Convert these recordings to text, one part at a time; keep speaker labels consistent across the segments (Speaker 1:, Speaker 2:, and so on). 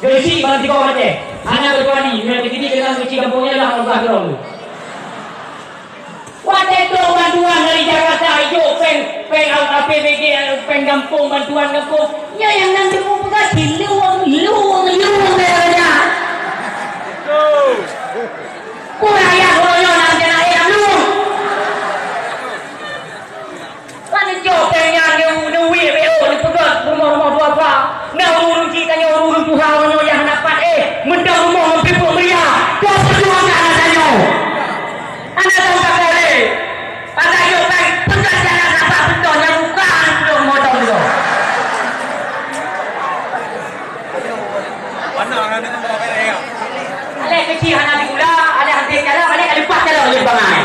Speaker 1: Gesi barang tiga orang je. Anak berkuali, mereka gini dengan gesi kampungnya lah orang kafir. Wadah itu bantuan dari Jakarta itu peng APBD peng kampung bantuan kampung. Ya yang nanti mau buka luang daerahnya. Kurang ya kalau nanti naik lu. Kan jopengnya new WO dipegang rumah-rumah dua apa. Nah urung kita urung Tuhan yang hanapan mendang rumah people meriah. Kau perjuang anaknya. Anak tahu tak kali. Anak jopeng pegang jalan apa betul yang bukan belum mau tahu dulu.
Speaker 2: Mana orang ni nak pakai ya?
Speaker 1: Ale kecil anak di gula, ale hati jalan, ale kalipat jalan oleh bangai.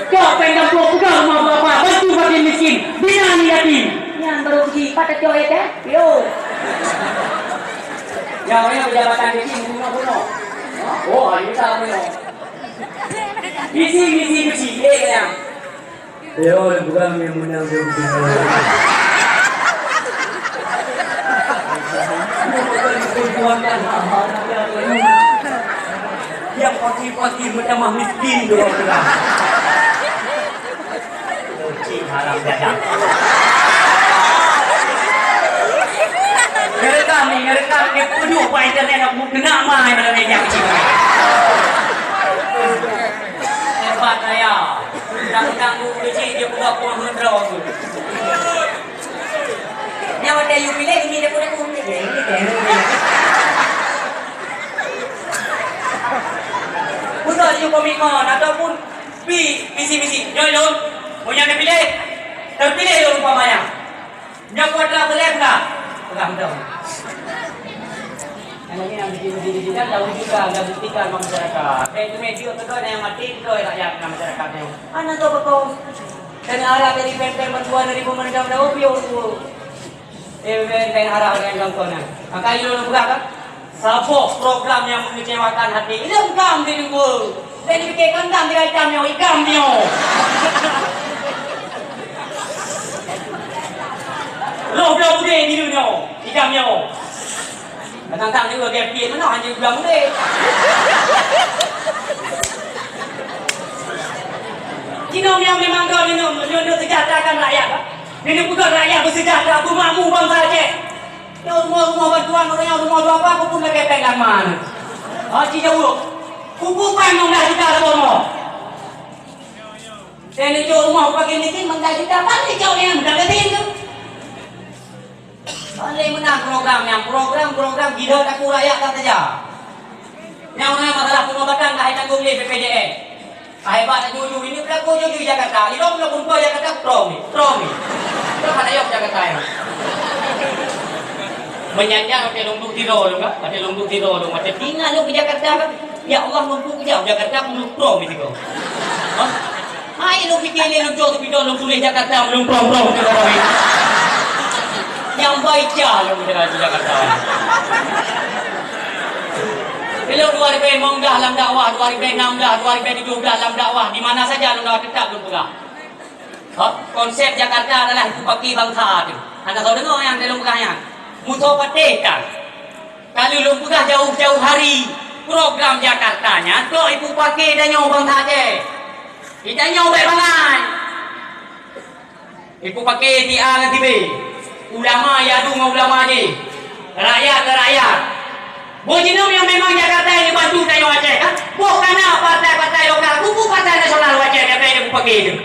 Speaker 1: Kau pengen buka rumah bapa, bantu bagi miskin, bina ni yatim. Yang baru pergi pada cowok yo. Yang orang pejabat di sini bunuh. Oh, ini sama ni. Bisi, yang.
Speaker 3: Yo, bukan yang menang dia.
Speaker 1: Yang pasti macam miskin dulu kita. Cing haram dadah. Ngerekam ke penuh pa internet nak kena mai dalam media kecil. Hebat saya. Tang kecil dia buka pun hendraw tu. Yang ada you pilih ini dia boleh kumpulan. Betul you komitmen ataupun visi. Jom. Punya pilih. Terpilih you umpamanya. Yang kuatlah boleh enggak? Enggak betul. Yang ini kan tahu juga, dah buktikan masyarakat. Itu media tu yang mati itu rakyat masyarakat ni. Anak tu betul. Dan arah dari pemper bantuan dari pemerintah dah opio tu. Pengen arah dengan kawan. Maka itu buka kan? Sabuk program yang mengecewakan hati. Ini engkam di minggu. Dan dipikirkan engkam di itemnya, ikam dia. Loh bude ni dia. Ikam dia. Tang juga gap dia mana hanya bilang bude. Kino yang memang kau ni sejahterakan rakyat. Ini bukan rakyat bersejahtera, aku makmu bangsa Aceh. Ya rumah bantuan orang yang rumah apa aku pun nak pegang mana. Haji jauh. Kuku pang dah kita semua. Dan itu rumah pakai miskin menggaji dapat ni jauh yang dah ketin tu. Boleh menang program gila aku rakyat tak saja. Yang mana masalah pengobatan dah tanggung oleh BPJS. Hebat jujur ini berlaku jujur Jakarta. Ini belum kumpul Jakarta pro ni. Itu mana yok Jakarta ya? Menyanjang ada lungduk tiro dong kan? Ada lungduk tiro dong. Macam tinggal lu ke Jakarta kan? Ya Allah lungduk jauh Jakarta belum pro ni kau. Hai lu fikir ni lu jauh tu video lu tulis Jakarta belum pro tiro ni. Yang baik je lu di Jakarta. Bila 2000 mengunggah dalam dakwah, 2016, 2017 dalam dakwah, di mana saja lu dah tetap lu pegang. Konsep Jakarta adalah itu bagi bangsa tu. Anda tahu dengar yang dalam pegangnya? Musuh patihkan. Kalau lu pegang jauh-jauh hari program Jakartanya, tu ibu pakai dan nyawa bangsa je. Kita nyawa baik bangai. Ibu pakai di A dan di B. Ulama ya dengan ulama je. Rakyat ke rakyat. Bojinum yang memang Jakarta ini bantu tayo Aceh kan? Bukan partai-partai lokal, kupu partai nasional Aceh yang ini pakai itu.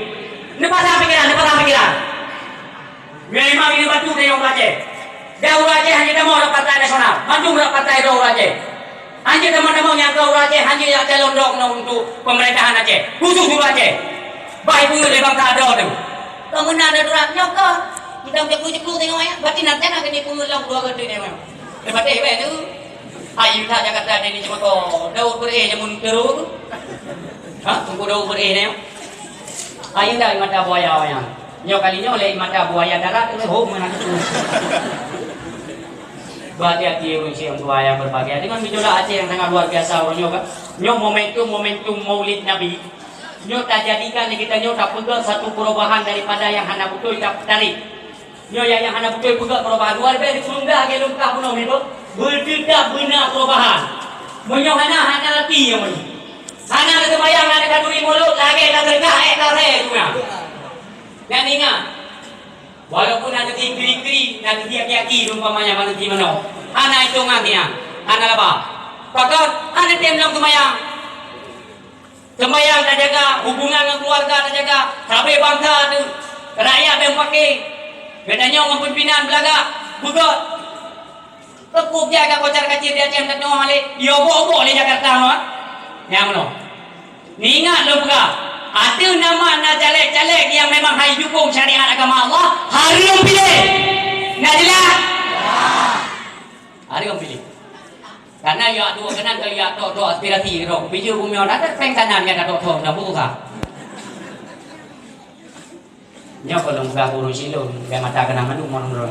Speaker 1: Ini pasang pikiran. Memang ini bantu tayo Aceh. Daur Aceh hanya demo partai nasional, bantu partai Daur Aceh. Hanya teman-teman yang Daur Aceh hanya yang calon untuk pemerintahan Aceh, khusus Daur Aceh. Baik pun dari bangsa ada tu. Kemudian ada orang nyokong. Kita ceklu tengok ya, berarti nanti nak kena pun lang dua kali ni memang. Lepas tu. Ayu tak Jakarta ni cuma kau daur berai jamun teruk. Tunggu daur berai ni. Ayu dah mata buaya yang. Nyo kalinya oleh mata buaya darat tu hok mana tu. Hati-hati unsur buaya berbagai. Dengan bijola Aceh yang sangat luar biasa nyo kan. Nyo momentum Maulid Nabi. Nyo tak jadikan kita nyo tak pegang satu perubahan daripada yang hendak betul tak tarik. Nyo yang hana betul pegang perubahan. Luar biasa sundah ke lengkap pun ni tu. Bertidak benar perubahan. Menyo hana lagi yang ni. Hana ke sembahyang hana ke duri mulut lagi tak tergah kare tu ya. Dan ingat. Walaupun ada kiri-kiri, ada tiap-tiap umpamanya mana di mana. Hana hitungan dia. Hana apa? Pakak hana tem dalam sembahyang. Sembahyang tak jaga, hubungan dengan keluarga tak jaga, sampai bangsa tu, rakyat yang pakai, bedanya orang pimpinan belagak, begot. Tekuk jaga kocar kacir dia macam tak tahu balik, dia obok-obok di Jakarta no. Yang mana? Ni ingat lo pegah. Ada nama nak caleg-caleg yang memang hai dukung syariat agama Allah, hari yang pilih. Nak jelas? Hari yang pilih. Karena ya dua kanan ke ya tok aspirasi ro. Biju bumi orang ada peng kanan yang ada tok dah buka. Nya kalau enggak urus silon, enggak mata kena mandu mon ro.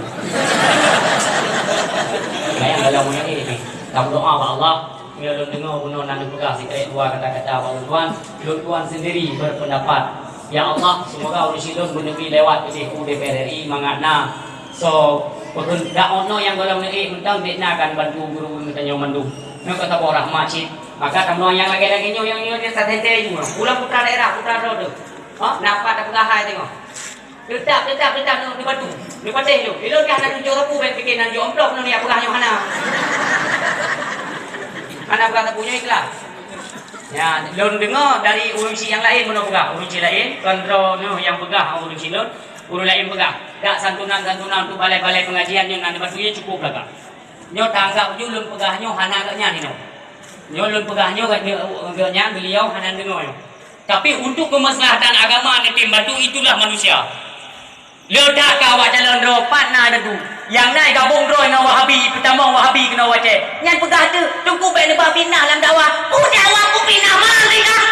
Speaker 1: Bayang dalam moyo ini. Kamu doa wa Allah, ya lo dengar bunuh nan buka sikit dua kata-kata wa Tuhan sendiri berpendapat. Ya Allah, semoga urus silon menepi lewat ke DPR RI mangana. So Pekun dak ono yang dalam negeri mentang dekna kan bantu guru mitanya mandu. Nyo kata borah masjid. Maka tamu yang lagi-lagi nyo yang dia satete juga. Pulang putra daerah, putra rodo. Ha, napa tak pegahai tengok. Tetap no di batu. Di pateh yo. Ilon ka nak tunjuk aku baik bikinan yo amplop no ni pegah nyo hana. Hana pegah punya ikhlas. Ya, lon dengar dari urusi yang lain mana pegah. Urusi lain kontrol no yang pegah urusi lon. Urus lain pegang. Tak santunan tu balai-balai pengajian nyo nan batunya cukup lah kak. Nyo tanggap je lun pegah nyo hana katnya ni no. Nyo lun pegah nyo katnya beliau hana dengar nyo. Tapi untuk kemaslahatan agama ni tim batu itulah manusia. Ledak kawat jalan ropat na ada tu. Yang naik gabung droi dengan Wahabi, pertama Wahabi kena wace. Yang pegah tu cukup baik lebah pinah dalam dakwah. Dakwah ku pinah mari kah?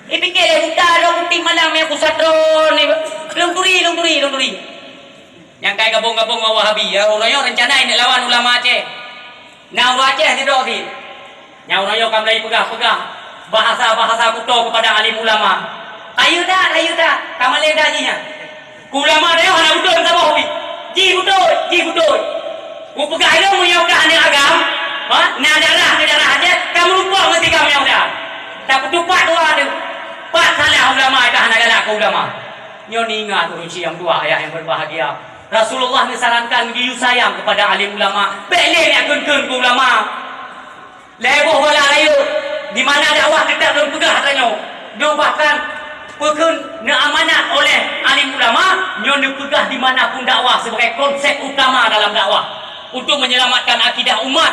Speaker 1: Ipikir buta dong tim malam yang kusatron ni. Lungturi. Yang kayak gabung-gabung dengan Wahabi, ya orangnya rencana ini lawan ulama Aceh. Nah Aceh tidak sih. Yang orangnya kamlai pegah bahasa kuto kepada alim ulama. Ayo dah, kamalai dah jinya. Ulama dia hana betul sama Wahabi. Ji betul. Ku pegah itu punya ane agam. Ha? Nah darah aja. Kamu lupa mesti kamu yang dah. Tak petupat doa tu. Pak salah ulama itu hana galak ulama. Nyo ni ingat urusi yang dua ayah yang berbahagia. Rasulullah menyarankan giyu sayang kepada alim ulama. Beleh nak kun ulama. Leboh bala ayu. Di mana dakwah kita belum pegah katanya. Nyo bahkan pekun amanat oleh alim ulama. Nyo pegah di mana pun dakwah sebagai konsep utama dalam dakwah untuk menyelamatkan akidah umat.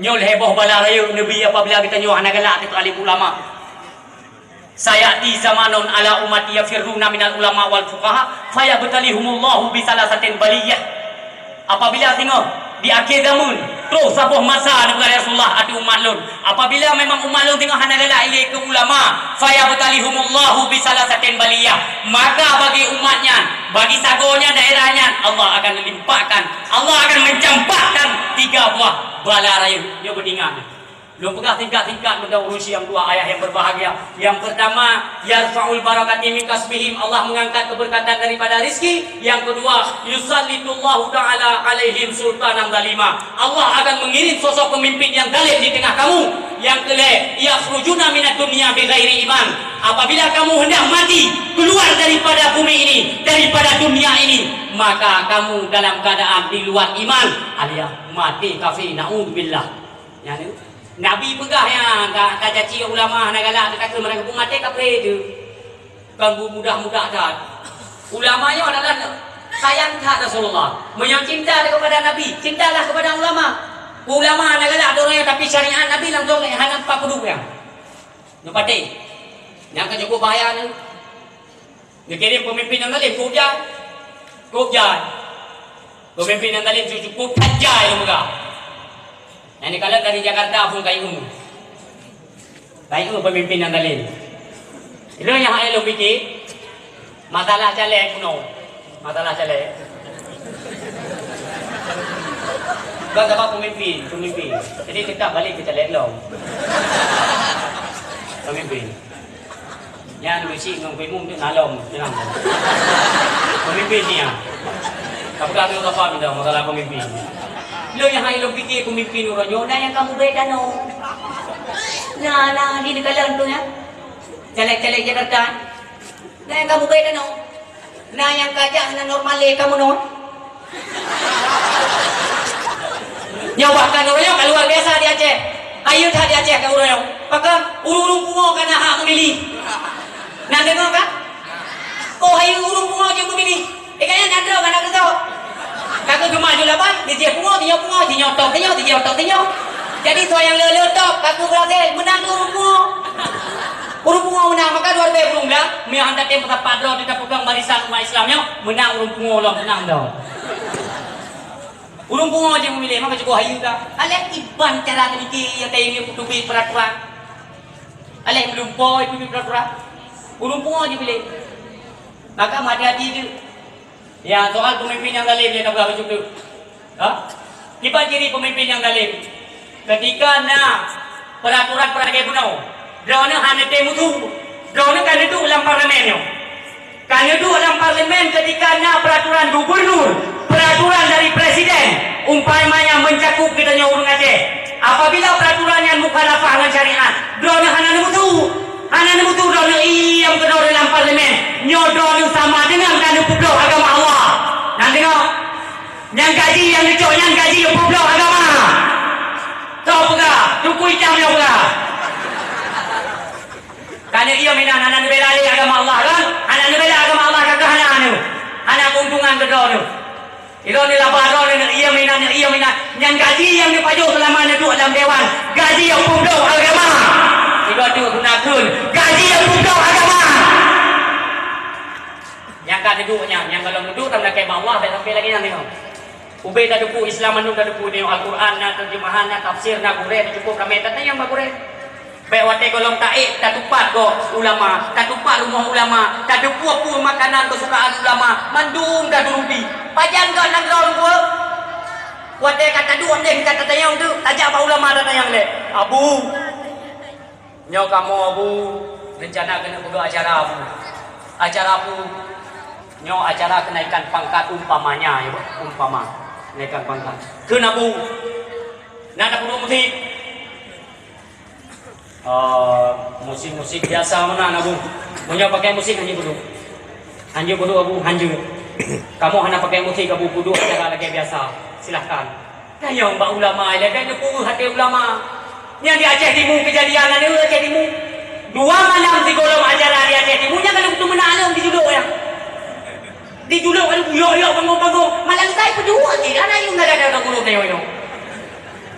Speaker 1: Nyo leboh bala ayu nabi apabila kita nyo hana galak itu alim ulama. Sayati zamanun ala ummati yafirruna minal ulama wal fuqaha fayabtalihumullahu bisalasatin baliyah. Apabila tengok di akhir zaman terus sebuah masa daripada Rasulullah ada umat lun. Apabila memang umat lun tengok hana galak ilai ke ulama, fayabtalihumullahu bisalasatin baliyah. Maka bagi umatnya, bagi sagonya daerahnya Allah akan limpahkan, Allah akan mencampakkan 3 buah bala rayu. Dia beringat. Belum pegah tingkat-tingkat pada urusi yang dua ayah yang berbahagia. Yang pertama, yarfa'ul barakati min kasbihim, Allah mengangkat keberkatan daripada rizki. Yang kedua, yusallitullahu ta'ala alaihim sultanan zalima, Allah akan mengirim sosok pemimpin yang zalim di tengah kamu. Yang kelima, yakhrujuna minad dunya bighairi iman, apabila kamu hendak mati keluar daripada bumi ini, daripada dunia ini, maka kamu dalam keadaan di luar iman, alias mati kafir, naudzubillah. Yang Nabi pegah yang tak caci ulama nak galak kata mereka pun mati kafir tu. Kan mudah-mudah dah. Ulamanya adalah sayang tak Rasulullah. Menyang cinta kepada Nabi, cintalah kepada ulama. Ulama nak galak dorang tapi syariat Nabi langsung hanya 40 yang. Nu pati. Yang cukup bahaya ni. Dia kirim pemimpin yang zalim Kubjai. Pemimpin yang zalim cukup tajai lu muka. Yang kalau dari Jakarta pun kayu pemimpin yang dalil. Itu yang saya fikir masalah caleg kuno, masalah caleg. Bukan sebab pemimpin. Jadi kita balik ke caleg lo. Pemimpin. Yan, bisi ng pimum din alam. Yan. Pemimpin niya. Kapag kami kami daw, masalah pemimpin. Lo yang hai lo pikir pemimpin orang nyo, na yang kamu beda no. Nah, di negara tu ya. Jelek-jelek Jakarta. Na yang kamu beda no. Na yang kajah na normal kamu no. Nyobakan orang yang luar biasa di Aceh. Ayo dah di Aceh ke orang yang. Pakai urung pungo kana hak memilih. Nak dengar kan? Oh, ayo urung pungo je memilih. Kayaknya nak dengar kan tahu. Kakak cuma jual apa? Dia pungo, dia nyotok, dia otok. Jadi tu yang lele top, kakak berhasil menang tu urung pungo. Urung pungo menang, maka luar biasa belum dah. Mi hantar tim pakai padro kita pegang barisan umat Islamnya, menang urung pungo lah menang dah. Urung pungo je memilih, maka cukup hayu dah. Alek iban cara memikir yang kayak ini tubi peraturan. Alek belum boy tubi peraturan. Urung pungo je pilih. Maka hati-hati tu. Ya, soal pemimpin yang zalim dia tak berapa cukup. Kita ciri pemimpin yang zalim. Ketika nak peraturan kayak punau, drone hanya temu tu, drone kan itu dalam parlemennya. Kan itu dalam parlemen ketika nak peraturan gubernur, peraturan dari presiden, umpamanya mencakup kita urung Aceh. Apabila peraturan yang mukhalafah dengan syariat, drone hanya nemu tu. Anak nemu tu drone yang kedua dalam parlemen, nyodron sama dengan kan publik agama Allah. Nanti no, yang gaji yang dicok yang gaji publik agama. Tahu apa? Tukui jam yang apa? Karena ia minat anak bela agama Allah kan? Anak bela agama Allah kakak anak keuntungan kedua tu. Itu ni lapar ni ia minat yang gaji yang dipaju selama duduk dalam dewan, gaji yang publik agama. Jika tu gunakan gaji yang publik agama. Yang kan duduknya, yang kalau duduk tak nak kemah Allah, tak sampai lagi nanti no. Ubay tak duku Islam anu tak duku ni Al-Quran na terjemahan na tafsir na gure cukup kami tak yang bagure. Baik wate golong taik tak tupat go ulama, tak tupat rumah ulama, tak duku apa makanan kesukaan ulama, mandung dah durubi. Pajan kau nak orang gua. Wate kata dua deh kata tayang tu, ajak pak ulama dah tayang deh. Abu nyo kamu abu rencana kena buat acara abu nyo acara kenaikan pangkat umpamanya ya umpama kenaikan pangkat kena abu nak ada perlu musik biasa mana abu punya pakai musik hanya bodoh abu hanya kamu hanya pakai musik abu bodoh acara lagi biasa silahkan kayak mbak ulama ada kan hati ulama yang di Aceh Timur kejadian ada di Aceh Timur 2 malam di golong ajaran di Aceh Timurnya kalau betul menang dijuluk ya dijuluk kan yo bangun malam saya berdua je anak yung ada guru kayo yo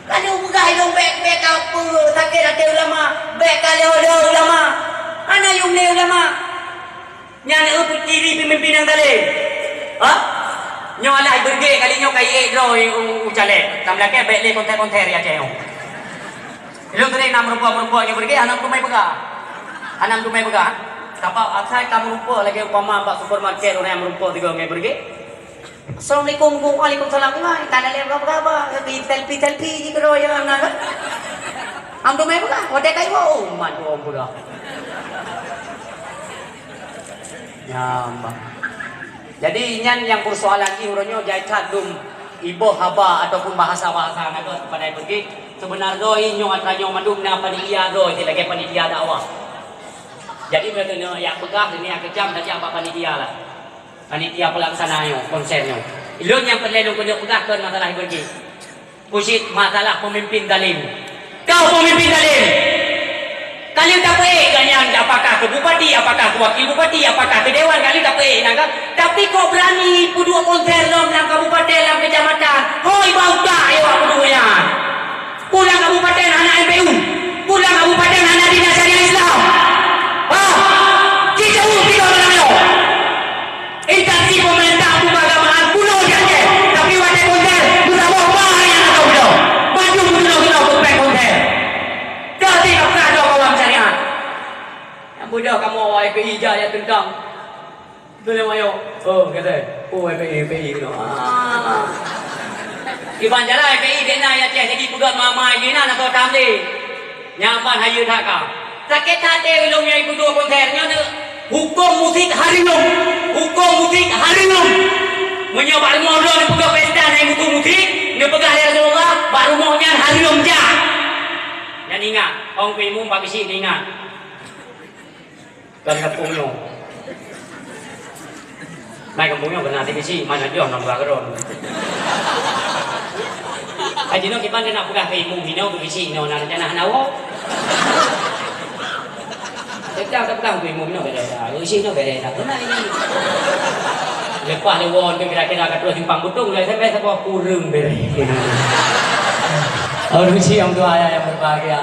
Speaker 1: kalau bukan dong bek apa sakit hati ulama bek kalau ulama anak yung ne ulama nyana uput kiri pemimpin yang tadi nyo alai berge kali nyo kai dro ucale tamlake bek le konter ya ceo. Ilong tadi enam rupa yang pergi, anak rumah pegang. Kapal asal kamu rupa lagi upama pak supermarket orang yang rupa tiga orang pergi. Assalamualaikum, waalaikumsalam. Tanda lihat apa? Selfie di kerja yang mana? Am rumah pegang, hotel kayu. Oh, mantu om pula. Ya, mbak. Jadi yang persoalan ini orangnya jaikan dum ibu haba ataupun bahasa-bahasa nak kepada pergi. Sebenarnya ini nyong mandum na panitia do itu lagi panitia dakwah. Jadi betul yang begah ini yang kejam tadi apa panitia lah. Panitia pelaksananya konsernya. Ilun yang perlu kena pegahkan masalah pergi. Pusit masalah pemimpin zalim. Kau pemimpin zalim. Kalian tak boleh ganyan apakah ke bupati, apakah ke wakil bupati, apakah ke dewan kalian tak boleh nak. Tapi kau berani pudua konser dalam kabupaten dalam kecamatan. Hoi bau tak ya puduanya. Pulang kabupaten anak MPU, pulang kabupaten anak dinas syariah Islam. Kita tidak menang. Instansi pemerintah keagamaan pulau je. Tapi wadah konser, sudah bawa yang nak tahu. Maju pulau kompek konser. Jadi apa ada kawan syariah? Yang budak kamu YPI jaya tentang. Tu nama yo. Oh kata. Oh YPI tu. Iban jalan FPI dia nak ya jadi budak mama dia nak tahu tam dia. Nyaman hayu tak kau. Sakit hati ulung yang ikut dua konsernya tu. Hukum musik harimau. Hukum musik harimau. Menyobat rumah orang ni pegang pesta naik hukum musik. Dia pegang hari Rasulullah. Baru rumahnya harimau jah. Dan ingat, orang kuimu bagi sih ingat. Kan kampungnya. Mai kampungnya benar di sini mana dia nak buat keron. Aji no kita nak pegang kuimu hino ke sini no nak jangan nawo. Kita tak pegang kuimu hino beda dah. Sini no beda dah. Benar ini. Lepas lewat kira-kira kat terus simpang butung lah sampai sebuah kurung beda. Orang si yang tua yang berbahagia.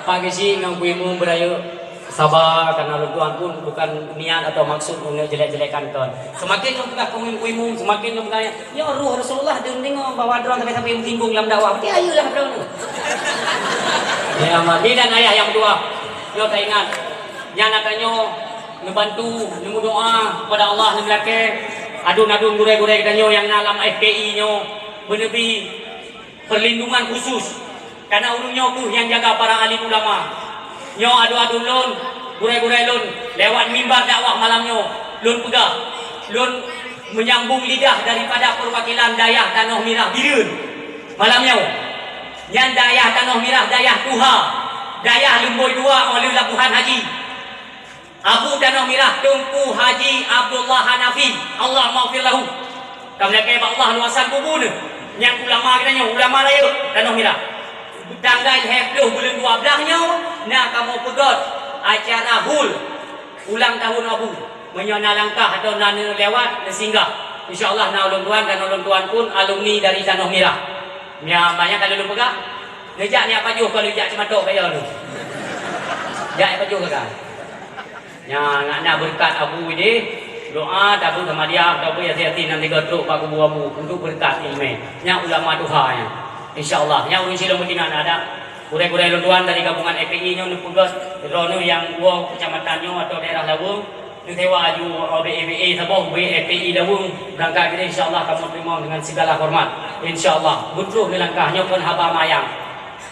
Speaker 1: Pagi si ngam kuimu berayu sabar karena Tuhan pun bukan niat atau maksud untuk jelek-jelekan Tuhan. Semakin lo pegang kuimu, semakin lo pegang ya ruh Rasulullah dia tengok bawa drone sampai singgung dalam dakwah. Dia ayolah drone. Ya mati dan ayah yang tua. Yo tak ingat. Yang nakanya ngebantu, nemu doa kepada Allah nemlake. Adun-adun gure-gure kanyo yang dalam FPI nyo benebi perlindungan khusus. Karena urungnya tu yang jaga para alim ulama. Nyo adu-adu lon, gure-gure lon, lewat mimbar dakwah malamnya, lon pegang, lon menyambung lidah daripada perwakilan dayah Tanah Merah Birun. Malamnya, yang dayah Tanah Merah, dayah Tuha, dayah Lemboi Dua oleh Labuhan Haji. Abu Tanah Merah Tunku Haji Abdullah Hanafi, Allah maghfir lahu. Kamla ke Allah luasan kubur ni. Yang ulama katanya, ulama raya Tanah Merah. Tanggal 10 bulan 12 nya nak kamu pegot acara hul ulang tahun Abu menyona langkah atau nak lewat singgah. Insya-Allah nak ulun tuan dan ulun tuan pun alumni dari Tanah Merah. Nya banyak kalau lu pegang. Lejak ni apa juh kalau lejak cematok kaya lu. Jak apa juh kan? Nya nak berkat Abu ini doa tabu sama dia tabu ya hati nanti gatruk pak kubu Abu untuk berkat ilmu. Nya ulama Tuhan. InsyaAllah, yang urun silong mutingan ada kurai-kurai lunduan dari gabungan FPI nya nupugas rono yang dua kecamatannya atau daerah Lawung nutewa aju OBEBA sabah FPI Lawung berangkat kita insyaAllah kamu terima dengan segala hormat insyaAllah butuh di langkahnya pun haba mayang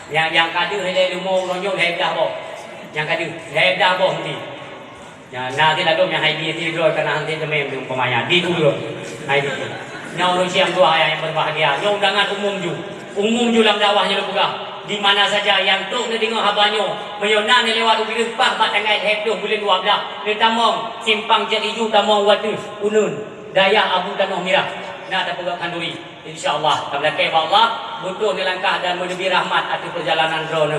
Speaker 1: yang kadu hele lumo ronyo hedah boh yang kadu hedah boh nanti ya nanti lagi yang haidi itu dulu karena nanti temem dengan pemaya di dulu haidi nya urun siang dua yang berbahagia nya undangan umum dalam dakwahnya lu pegang di mana saja yang tu nak dengar habanyo menyona ni lewat ubi depan bat tanggal 10 bulan 12 ni tamong simpang Jeliju tamong watu unun daya Abu Tanah Merah nak ada pegang kanduri insyaallah kamla ke Allah butuh ni langkah dan menebi rahmat atas perjalanan drone